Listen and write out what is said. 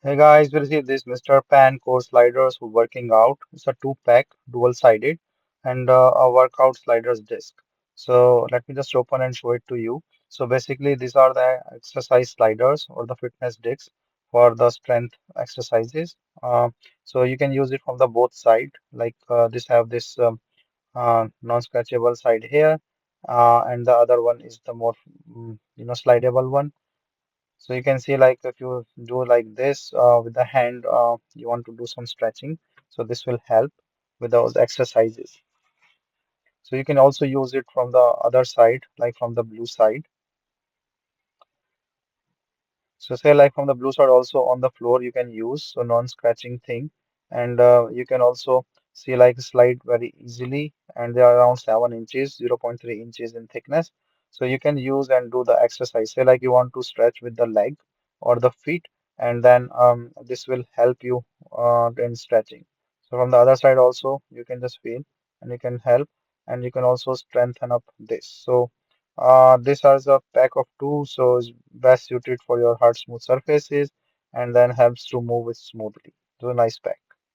Hey guys, we received this Mr. Pan core sliders for working out. It's a two-pack, dual-sided, and a workout sliders disc. So let me just open and show it to you. So basically, these are the exercise sliders or the fitness discs for the strength exercises. So you can use it from the both side. Like this have this non-scratchable side here, and the other one is the more slidable one. So you can see like if you do like this with the hand, you want to do some stretching. So this will help with those exercises. So you can also use it from the other side, like from the blue side. So say like from the blue side also on the floor you can use so non-scratching thing, and you can also see like slide very easily, and they are around 7 inches, 0.3 inches in thickness. So you can use and do the exercise. Say like you want to stretch with the leg or the feet, and then this will help you in stretching. So from the other side also you can just feel and you can help, and you can also strengthen up this. So this has a pack of two, so it's best suited for your hard smooth surfaces and then helps to move it smoothly. So nice pack.